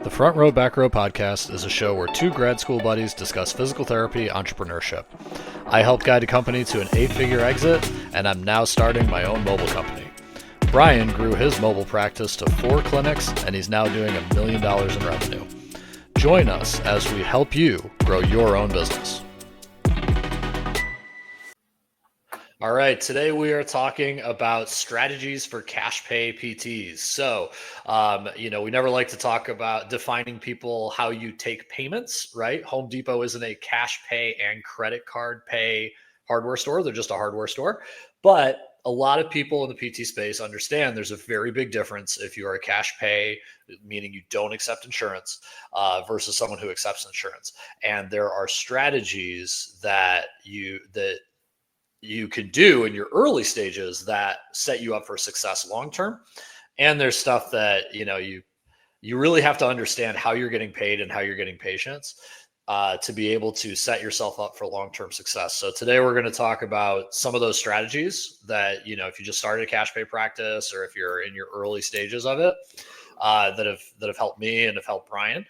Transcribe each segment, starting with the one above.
The Front Row Back Row podcast is a show where two grad school buddies discuss physical therapy entrepreneurship. I helped guide a company to an 8-figure exit, and I'm now starting my own mobile company. Brian grew his mobile practice to 4 clinics, and he's now doing $1 million in revenue. Join us as we help you grow your own business. All right, today we are talking about strategies for cash pay PTs. So, we never like to talk about defining people how you take payments, right? Home Depot isn't a cash pay and credit card pay hardware store. They're just a hardware store. But a lot of people in the PT space understand there's a very big difference if you are a cash pay, meaning you don't accept insurance, versus someone who accepts insurance. And there are strategies that you can do in your early stages that set you up for success long term. And there's stuff that you really have to understand how you're getting paid and how you're getting patients to be able to set yourself up for long-term success. So today we're going to talk about some of those strategies that if you just started a cash pay practice or if you're in your early stages of it, that have helped me and have helped Brian.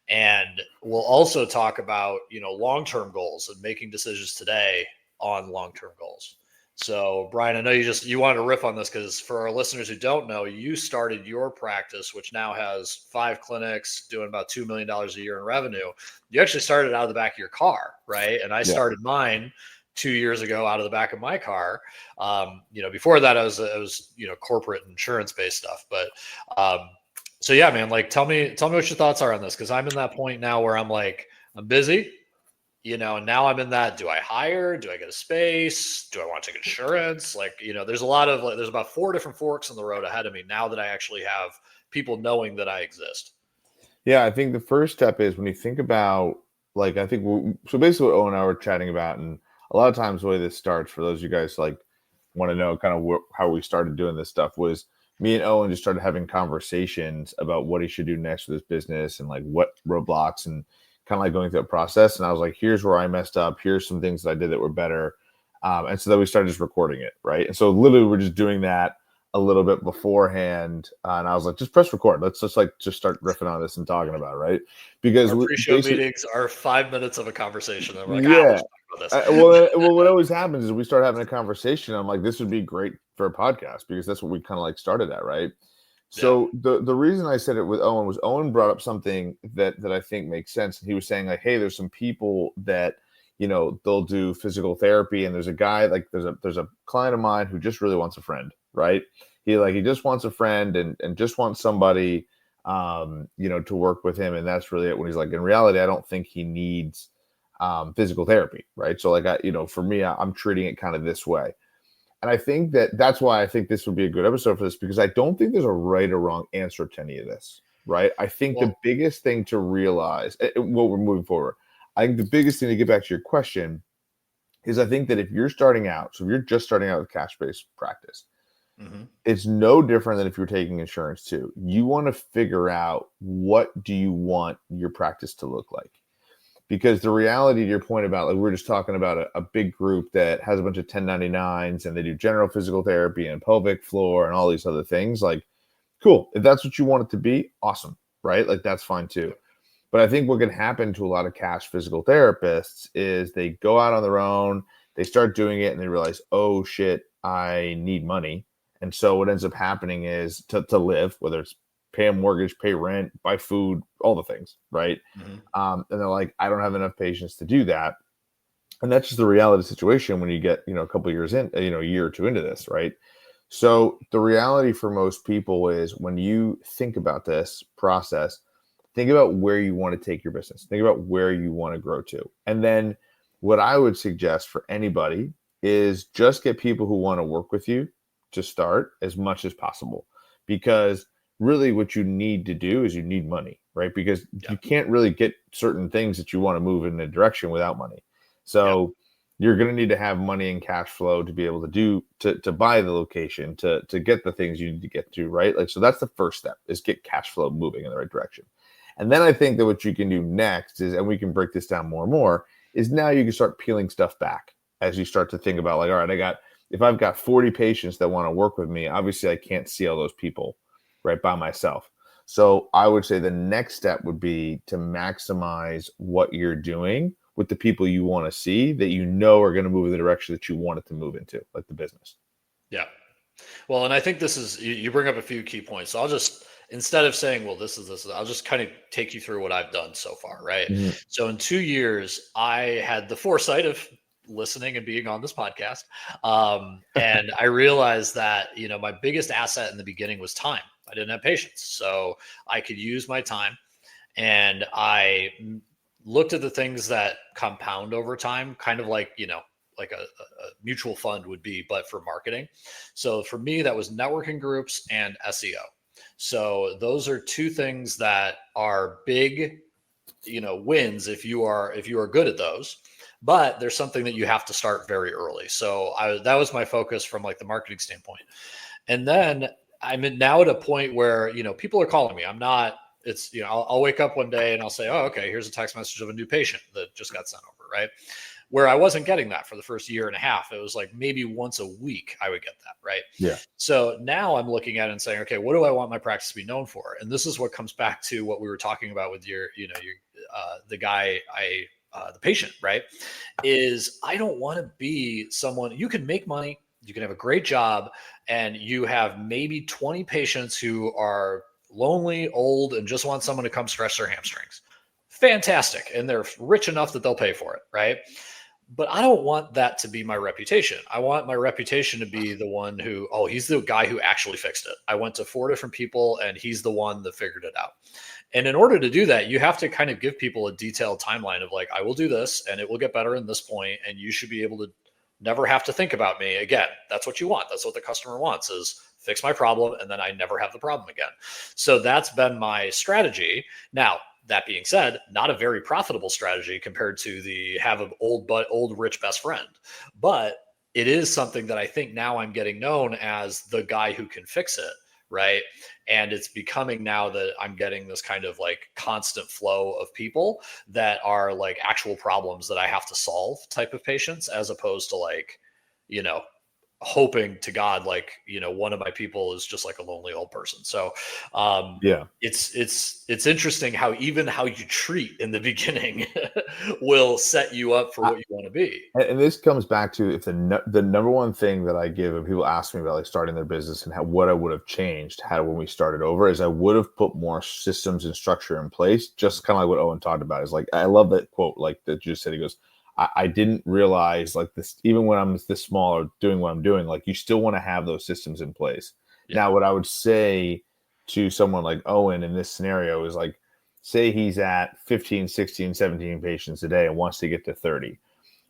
And we'll also talk about long-term goals and making decisions today on long-term goals. So Brian, I know you wanted to riff on this because for our listeners who don't know, you started your practice, which now has 5 clinics doing about $2 million a year in revenue. You actually started out of the back of your car, right? And I started mine 2 years ago out of the back of my car. Before that I was corporate insurance based stuff. But so yeah, man, like tell me what your thoughts are on this. Cause I'm in that point now where I'm busy. And now I'm in that, do I hire? Do I get a space? Do I want to take insurance? There's there's about 4 different forks in the road ahead of me now that I actually have people knowing that I exist. Yeah, I think the first step is when you think about, so basically what Owen and I were chatting about, and a lot of times the way this starts, for those of you guys want to know kind of how we started doing this stuff, was me and Owen just started having conversations about what he should do next with his business and what roadblocks and kind of going through a process. And I was like, here's where I messed up. Here's some things that I did that were better. And so then we started just recording it. Right. And so literally we're just doing that a little bit beforehand. And I was like, just press record. Let's just start riffing on this and talking about it. Right. Because our pre-show meetings are 5 minutes of a conversation. And we're let's talk about this. Well, what always happens is we start having a conversation. I'm like, this would be great for a podcast because that's what we kind of started at. Right. So the reason I said it with Owen was Owen brought up something that I think makes sense. And he was saying hey, there's some people that, they'll do physical therapy. And there's a guy, there's a client of mine who just really wants a friend, right? He just wants a friend and just wants somebody, to work with him. And that's really it. When he's in reality, I don't think he needs physical therapy. Right. So for me, I'm treating it kind of this way. And I think that's why I think this would be a good episode for this, because I don't think there's a right or wrong answer to any of this, right? I think the biggest thing to realize, we're moving forward, I think the biggest thing to get back to your question is I think that if you're starting out, so if you're just starting out with cash-based practice, it's no different than if you're taking insurance too. You want to figure out, what do you want your practice to look like? Because the reality to your point about, we were just talking about a big group that has a bunch of 1099s and they do general physical therapy and pelvic floor and all these other things. Cool. If that's what you want it to be, awesome. Right? That's fine too. But I think what can happen to a lot of cash physical therapists is they go out on their own, they start doing it and they realize, oh shit, I need money. And so what ends up happening is to live, whether it's pay a mortgage, pay rent, buy food, all the things, right? And they're like, I don't have enough patience to do that. And that's just the reality situation when you get, a couple of years in, a year or two into this, right? So the reality for most people is when you think about this process, think about where you want to take your business. Think about where you want to grow to. And then what I would suggest for anybody is just get people who want to work with you to start as much as possible, because really what you need to do is you need money, right? Because you can't really get certain things that you want to move in a direction without money. So you're going to need to have money and cash flow to be able to buy the location, to get the things you need to get to, right? So that's the first step, is get cash flow moving in the right direction. And then I think that what you can do next is, and we can break this down more and more, is now you can start peeling stuff back as you start to think about all right, if I've got 40 patients that want to work with me, obviously I can't see all those people right by myself. So I would say the next step would be to maximize what you're doing with the people you want to see that you know are going to move in the direction that you want it to move into, like the business. Yeah. Well, and I think this is, you bring up a few key points. So I'll just, instead of saying, well, this, I'll just kind of take you through what I've done so far, right? Mhm. So in 2 years, I had the foresight of listening and being on this podcast. And I realized that, my biggest asset in the beginning was time. I didn't have patience. So I could use my time, and I looked at the things that compound over time, kind of like, like a mutual fund would be, but for marketing. So for me, that was networking groups and SEO. So those are two things that are big, wins if you are good at those. But there's something that you have to start very early. So that was my focus from like the marketing standpoint. And then I'm now at a point where, people are calling me. I'm not, it's, I'll wake up one day and I'll say, oh, okay, here's a text message of a new patient that just got sent over, right? Where I wasn't getting that for the first year and a half. It was like maybe once a week I would get that, right? Yeah. So now I'm looking at it and saying, okay, what do I want my practice to be known for? And this is what comes back to what we were talking about with the guy, the patient, right? Is I don't want to be someone, you can make money, you can have a great job, and you have maybe 20 patients who are lonely, old, and just want someone to come stretch their hamstrings. Fantastic. And they're rich enough that they'll pay for it, right? But I don't want that to be my reputation. I want my reputation to be the one who, oh, he's the guy who actually fixed it. I went to 4 different people and he's the one that figured it out. And in order to do that, you have to kind of give people a detailed timeline of like, I will do this and it will get better in this point, and you should be able to never have to think about me again. That's what you want. That's what the customer wants, is fix my problem and then I never have the problem again. So that's been my strategy. Now, that being said, not a very profitable strategy compared to the have an old rich best friend, but it is something that I think now I'm getting known as the guy who can fix it, right? And it's becoming now that I'm getting this kind of like constant flow of people that are like actual problems that I have to solve type of patients, as opposed to like, you know, hoping to God, like, one of my people is just like a lonely old person. So Yeah. it's interesting how even how you treat in the beginning will set you up for what you want to be. And this comes back to, if the number one thing that I give when people ask me about like starting their business and what I would have changed had when we started over, is I would have put more systems and structure in place, just kind of like what Owen talked about. Is like, I love that quote, like that you just said. He goes, I didn't realize like this, even when I'm this small or doing what I'm doing, like you still want to have those systems in place. Yeah. Now, what I would say to someone like Owen in this scenario is like, say he's at 15, 16, 17 patients a day and wants to get to 30.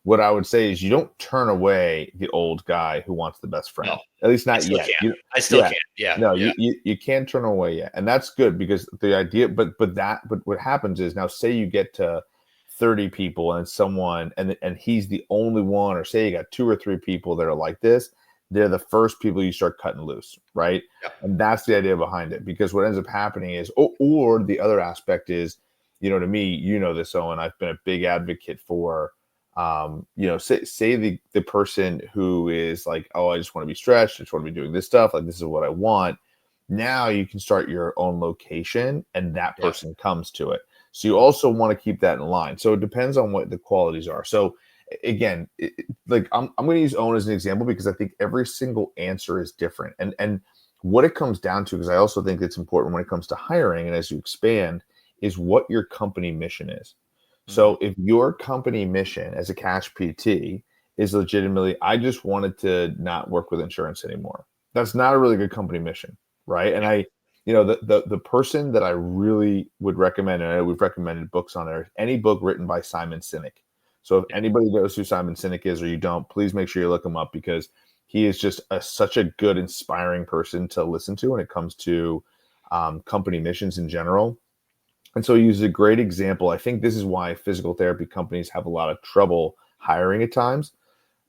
What I would say is you don't turn away the old guy who wants the best friend. No, At least not yet. I still can't. Yeah. No, yeah. you can't turn away yet. And that's good, because the idea, but what happens is, now say you get to 30 people and someone, and he's the only one, or say you got 2 or 3 people that are like this, they're the first people you start cutting loose, right? Yeah. And that's the idea behind it, because what ends up happening is, or the other aspect is, to me, this, Owen, I've been a big advocate for, say the person who is like, oh, I just want to be stretched, I just want to be doing this stuff, like this is what I want. Now you can start your own location and that person comes to it. So you also want to keep that in line. So it depends on what the qualities are. So again, like I'm going to use Owen as an example, because I think every single answer is different. And what it comes down to, because I also think it's important when it comes to hiring and as you expand, is what your company mission is. So if your company mission as a cash PT is legitimately, I just wanted to not work with insurance anymore, that's not a really good company mission, right? And the person that I really would recommend, and I know we've recommended books on there, any book written by Simon Sinek. So if anybody knows who Simon Sinek is, or you don't, please make sure you look him up, because he is just such a good, inspiring person to listen to when it comes to company missions in general. And so he uses a great example. I think this is why physical therapy companies have a lot of trouble hiring at times,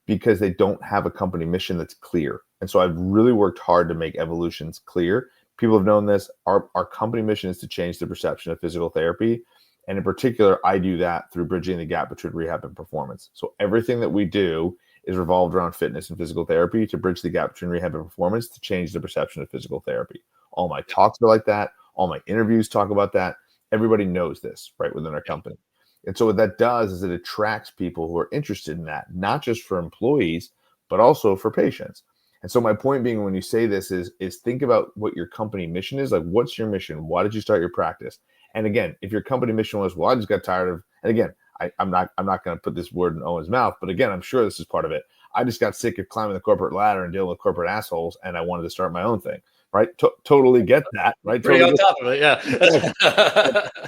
because they don't have a company mission that's clear. And so I've really worked hard to make Evolutions clear. People have known this. Our company mission is to change the perception of physical therapy. And in particular, I do that through bridging the gap between rehab and performance. So everything that we do is revolved around fitness and physical therapy, to bridge the gap between rehab and performance, to change the perception of physical therapy. All my talks are like that. All my interviews talk about that. Everybody knows this, right, within our company. And so what that does is it attracts people who are interested in that, not just for employees, but also for patients. And so my point being, when you say this, is think about what your company mission is. Like, what's your mission? Why did you start your practice? And again, if your company mission was, well, I just got tired of, and again, I'm not going to put this word in Owen's mouth, but again, I'm sure this is part of it. I just got sick of climbing the corporate ladder and dealing with corporate assholes, and I wanted to start my own thing. Right? Totally get that. Right? Pretty Totally on top of it, yeah.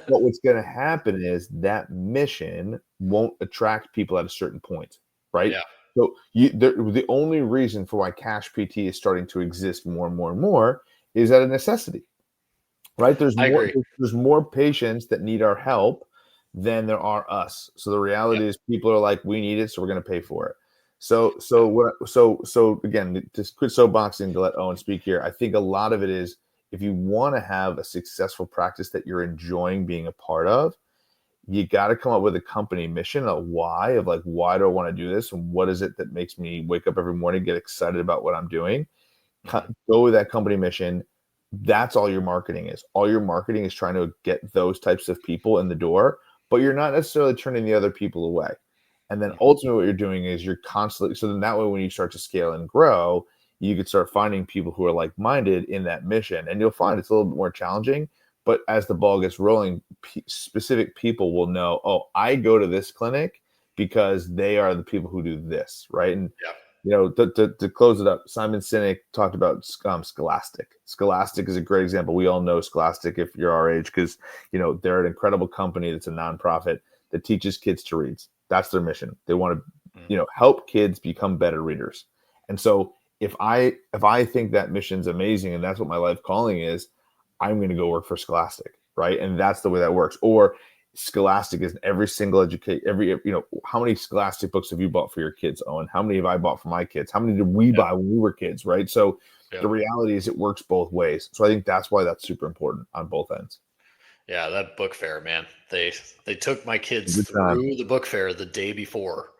But what's going to happen is that mission won't attract people at a certain point, right? Yeah. So the only reason for why Cash PT is starting to exist more and more and more is out of necessity, right? There's more patients that need our help than there are us. So the reality is, people are like, we need it, so we're going to pay for it. So again, just quit soapboxing to let Owen speak here. I think a lot of it is, if you want to have a successful practice that you're enjoying being a part of, you got to come up with a company mission, a why of like, why do I want to do this? And what is it that makes me wake up every morning, get excited about what I'm doing? Go with that company mission. That's all your marketing is. All your marketing is trying to get those types of people in the door, but you're not necessarily turning the other people away. And then ultimately what you're doing is you're constantly, so then that way, when you start to scale and grow, you could start finding people who are like-minded in that mission. And you'll find it's a little bit more challenging, but as the ball gets rolling, specific people will know, oh, I go to this clinic because they are the people who do this, right? And to close it up, Simon Sinek talked about Scholastic. Scholastic is a great example. We all know Scholastic if you're our age, because they're an incredible company that's a nonprofit that teaches kids to read. That's their mission. They want to, help kids become better readers. And so if I think that mission's amazing and that's what my life calling is, I'm going to go work for Scholastic, right? And that's the way that works. Or Scholastic is every single how many Scholastic books have you bought for your kids, Owen? How many have I bought for my kids? How many did we buy when we were kids, right? So the reality is, it works both ways. So I think that's why that's super important on both ends. Yeah, that book fair, man. They took my kids through the book fair the day before.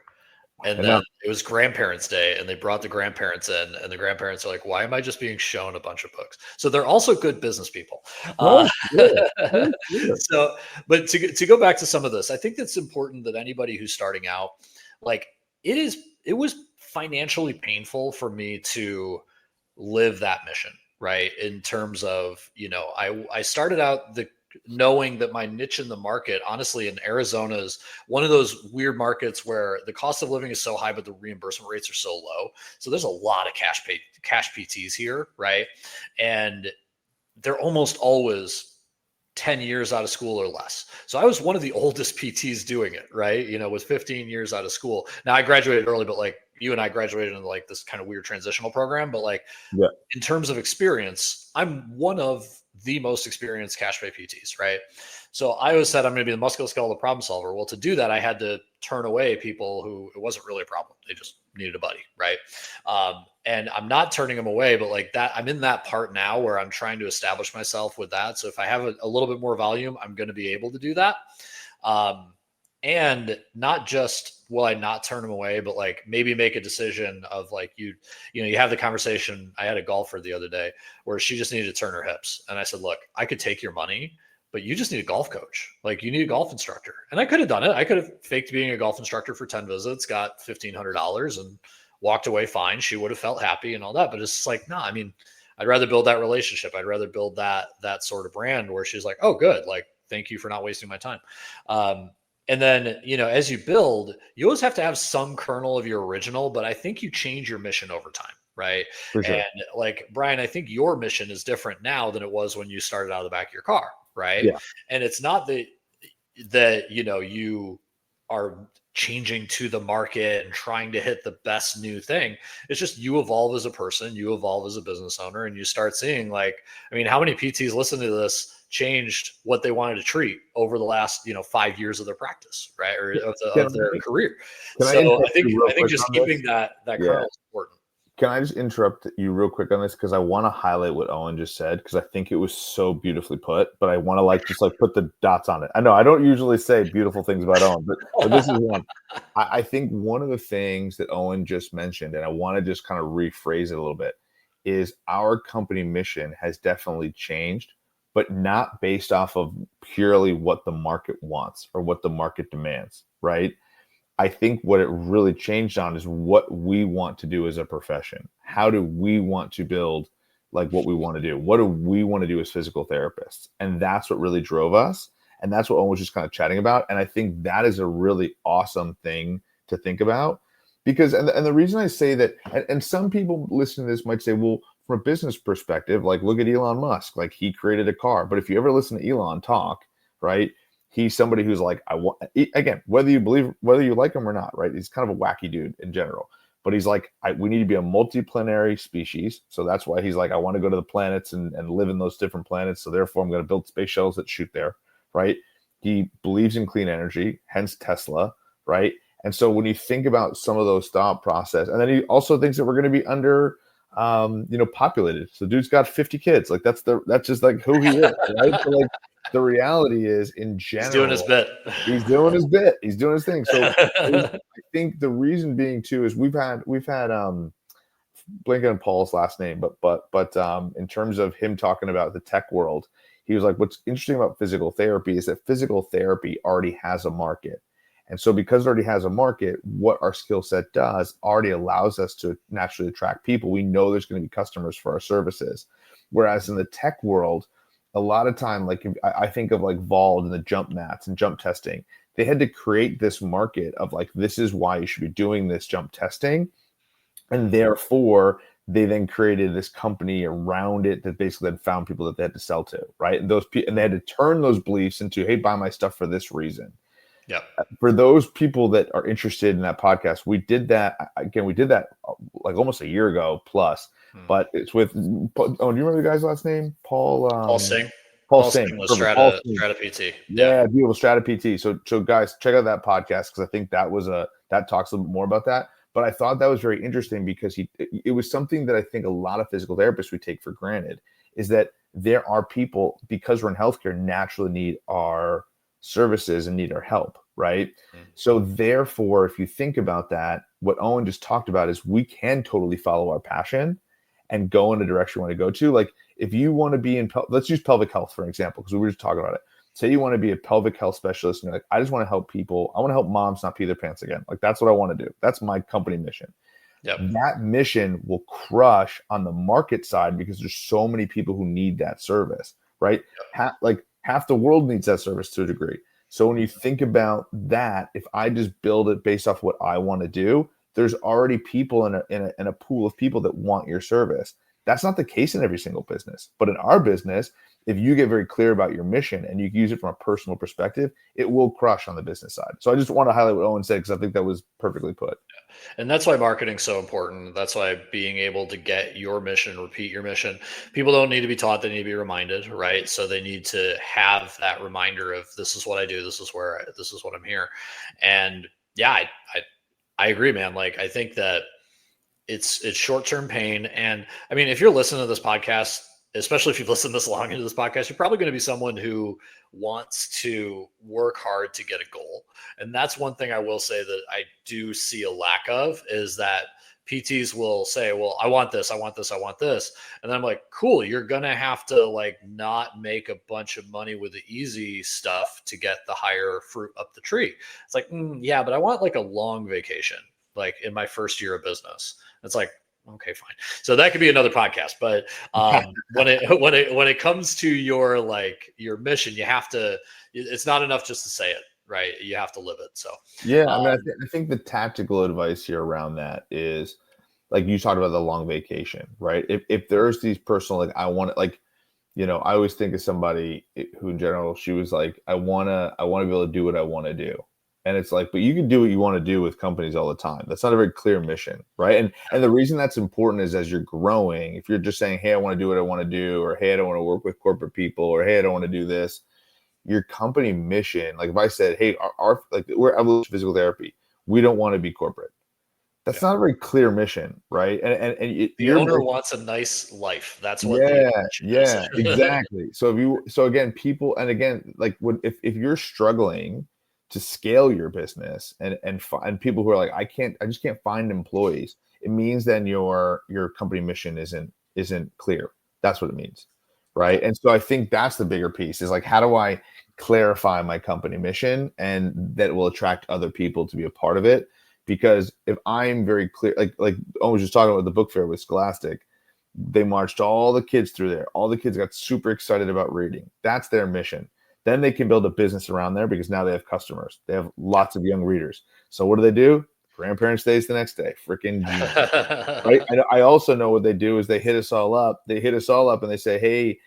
And then it was Grandparents' Day, and they brought the grandparents in, and the grandparents are like, why am I just being shown a bunch of books? So they're also good business people. So, but to go back to some of this, I think it's important that anybody who's starting out, like, it was financially painful for me to live that mission, right? In terms of, I started out knowing that my niche in the market, honestly, in Arizona, is one of those weird markets where the cost of living is so high, but the reimbursement rates are so low. So there's a lot of cash PTs here, right? And they're almost always 10 years out of school or less. So I was one of the oldest PTs doing it, right? With 15 years out of school. Now I graduated early, but like you and I graduated in like this kind of weird transitional program. But like, in terms of experience, I'm one of the most experienced cash pay PTs, right? So I always said I'm going to be the musculoskeletal problem solver. Well, to do that, I had to turn away people who it wasn't really a problem. They just needed a buddy, right? And I'm not turning them away, but like that, I'm in that part now where I'm trying to establish myself with that. So if I have a little bit more volume, I'm going to be able to do that. And not just will I not turn them away, but like maybe make a decision of like, you have the conversation. I had a golfer the other day where she just needed to turn her hips. And I said, look, I could take your money, but you just need a golf coach. Like, you need a golf instructor. And I could have done it. I could have faked being a golf instructor for 10 visits, got $1,500 and walked away fine. She would have felt happy and all that. But it's like, no, I mean, I'd rather build that relationship. I'd rather build that sort of brand where she's like, oh, good. Like, thank you for not wasting my time. And then, as you build, you always have to have some kernel of your original, but I think you change your mission over time. Right. For sure. And like, Brian, I think your mission is different now than it was when you started out of the back of your car. Right. Yeah. And it's not that you are changing to the market and trying to hit the best new thing. It's just you evolve as a person, you evolve as a business owner, and you start seeing, like, I mean, how many PTs listening to this changed what they wanted to treat over the last 5 years of their practice, right, or of their career. So I think just keeping that kernel is important. Can I just interrupt you real quick on this, because I want to highlight what Owen just said, because I think it was so beautifully put, but I want to just put the dots on it. I know I don't usually say beautiful things about Owen, but this is one. I think one of the things that Owen just mentioned, and I want to just kind of rephrase it a little bit, is our company mission has definitely changed, but not based off of purely what the market wants or what the market demands, right? I think what it really changed on is what we want to do as a profession. How do we want to build like what we want to do? What do we want to do as physical therapists? And that's what really drove us. And that's what Owen was just kind of chatting about. And I think that is a really awesome thing to think about because, and the reason I say that, and some people listening to this might say, well, from a business perspective, like look at Elon Musk, like he created a car. But if you ever listen to Elon talk, right? He's somebody who's like, I want, again, whether you like him or not, right? He's kind of a wacky dude in general, but he's like, we need to be a multiplanetary species. So that's why he's like, I want to go to the planets and live in those different planets. So therefore I'm going to build space shuttles that shoot there, right? He believes in clean energy, hence Tesla, right? And so when you think about some of those thought process, and then he also thinks that we're going to be under, populated. So dude's got 50 kids. Like that's just like who he is, right? So like the reality is in general, he's doing his bit. He's doing his bit. He's doing his thing. So I think the reason being too is we've had blanking on Paul's last name, but in terms of him talking about the tech world, he was like, what's interesting about physical therapy is that physical therapy already has a market. And so because it already has a market, what our skill set does already allows us to naturally attract people. We know there's going to be customers for our services. Whereas in the tech world, a lot of time, like I think of like Vald and the jump mats and jump testing, they had to create this market of like, this is why you should be doing this jump testing. And therefore, they then created this company around it that basically then found people that they had to sell to, right? And and they had to turn those beliefs into, hey, buy my stuff for this reason. Yeah. For those people that are interested in that podcast, we did that again. We did that like almost a year ago plus, but it's with. Oh, do you remember the guy's last name? Paul Singh. Paul Singh was Perfect. Strata PT. Yeah, beautiful Strata PT. So guys, check out that podcast because I think that talks a little bit more about that. But I thought that was very interesting because it was something that I think a lot of physical therapists we take for granted is that there are people, because we're in healthcare, naturally need our services and need our help, right? Mm-hmm. So therefore, if you think about that, what Owen just talked about is we can totally follow our passion and go in the direction we want to go to. Like if you want to be in, let's use pelvic health for an example, because we were just talking about it. Say you want to be a pelvic health specialist and you're like, I just want to help people. I want to help moms not pee their pants again. Like that's what I want to do. That's my company mission. Yep. That mission will crush on the market side because there's so many people who need that service, right? Yep. Half the world needs that service to a degree. So when you think about that, if I just build it based off what I want to do, there's already people in a pool of people that want your service. That's not the case in every single business. But in our business, if you get very clear about your mission and you use it from a personal perspective, it will crush on the business side. So I just want to highlight what Owen said because I think that was perfectly put. And that's why marketing is so important. That's why being able to get your mission, repeat your mission. People don't need to be taught; they need to be reminded, right? So they need to have that reminder of this is what I do, this is what I'm here. And yeah, I agree, man. Like I think that it's short-term pain. And I mean, if you're listening to this podcast, especially if you've listened this long into this podcast, you're probably going to be someone who wants to work hard to get a goal. And that's one thing I will say that I do see a lack of is that PTs will say, well, I want this, I want this, I want this. And then I'm like, cool, you're going to have to like not make a bunch of money with the easy stuff to get the higher fruit up the tree. It's like, yeah, but I want like a long vacation, like in my first year of business. It's like, okay, fine. So that could be another podcast. But when it comes to your mission, you have to. It's not enough just to say it, right? You have to live it. So yeah, I mean, I think the tactical advice here around that is like you talked about the long vacation, right? If there's these personal like I want it, like I always think of somebody who in general she was like I want to be able to do what I want to do. And it's like, but you can do what you want to do with companies all the time. That's not a very clear mission, right? And the reason that's important is as you're growing, if you're just saying, hey, I want to do what I want to do, or hey, I don't want to work with corporate people, or hey, I don't want to do this, your company mission, like if I said, hey, we're Evolution Physical Therapy, we don't want to be corporate. That's not a very clear mission, right? And the owner wants a nice life. That's what. Yeah, exactly. So again, people, and again, like if you're struggling to scale your business and people who are like, I just can't find employees. It means then your company mission isn't clear. That's what it means, right? And so I think that's the bigger piece is like, how do I clarify my company mission and that will attract other people to be a part of it? Because if I'm very clear, like I was just talking about the book fair with Scholastic, they marched all the kids through there. All the kids got super excited about reading. That's their mission. Then they can build a business around there because now they have customers. They have lots of young readers. So what do? Grandparents' Days the next day. Freaking genius. Right. I also know what they do is they hit us all up. They hit us all up and they say, hey,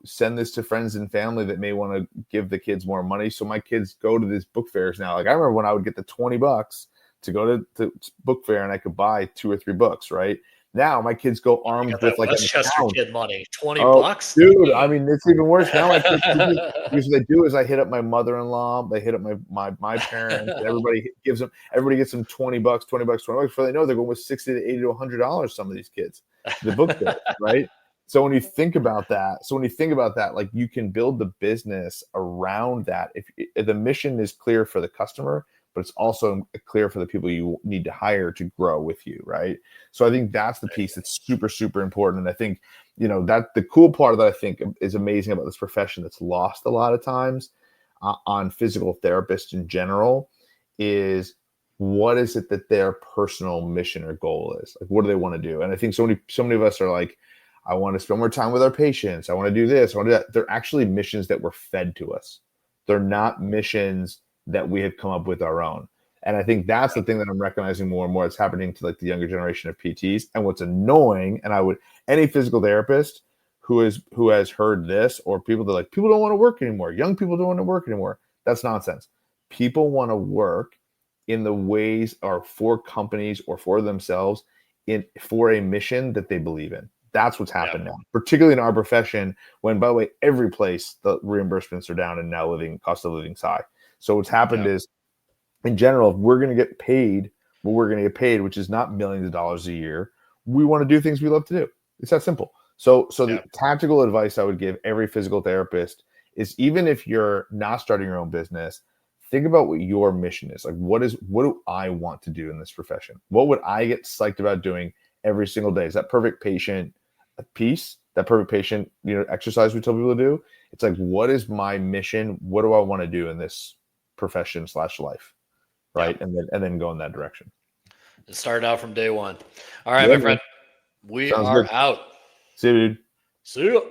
send this to friends and family that may want to give the kids more money. So my kids go to these book fairs now. Like I remember when I would get the $20 to go to book fair and I could buy 2 or 3 books, right? Now my kids go armed with like Westchester an account. kid money, $20. Dude, I mean, it's even worse. Now my kids, because what they do is I hit up my mother-in-law, they hit up my parents, everybody gets them $20, before they know they're going with $60 to $80 to $100, some of these kids, the book fair, right? So when you think about that, like you can build the business around that. If the mission is clear for the customer, but it's also clear for the people you need to hire to grow with you, right? So I think that's the piece that's super, super important. And I think, that the cool part that I think is amazing about this profession that's lost a lot of times on physical therapists in general is what is it that their personal mission or goal is? Like, what do they want to do? And I think so many of us are like, I want to spend more time with our patients. I want to do this. I want to do that. They're actually missions that were fed to us. They're not missions that we have come up with our own. And I think that's the thing that I'm recognizing more and more. It's happening to like the younger generation of PTs. And what's annoying, and any physical therapist who has heard this, or people that like, people don't want to work anymore. Young people don't want to work anymore. That's nonsense. People want to work in the ways or for companies or for themselves for a mission that they believe in. That's what's happened now, particularly in our profession, when, by the way, every place the reimbursements are down and now cost of living's high. So what's happened is, in general, if we're going to get paid what we're going to get paid, which is not millions of dollars a year, we want to do things we love to do. It's that simple. So the tactical advice I would give every physical therapist is, even if you're not starting your own business, think about what your mission is. Like, what do I want to do in this profession? What would I get psyched about doing every single day? Is that perfect patient piece, that perfect patient, exercise we tell people to do? It's like, what is my mission? What do I want to do in this profession / life? Right. And then go in that direction. It started out from day one. All right, my friend. We Sounds are good. out. See you, dude. See you.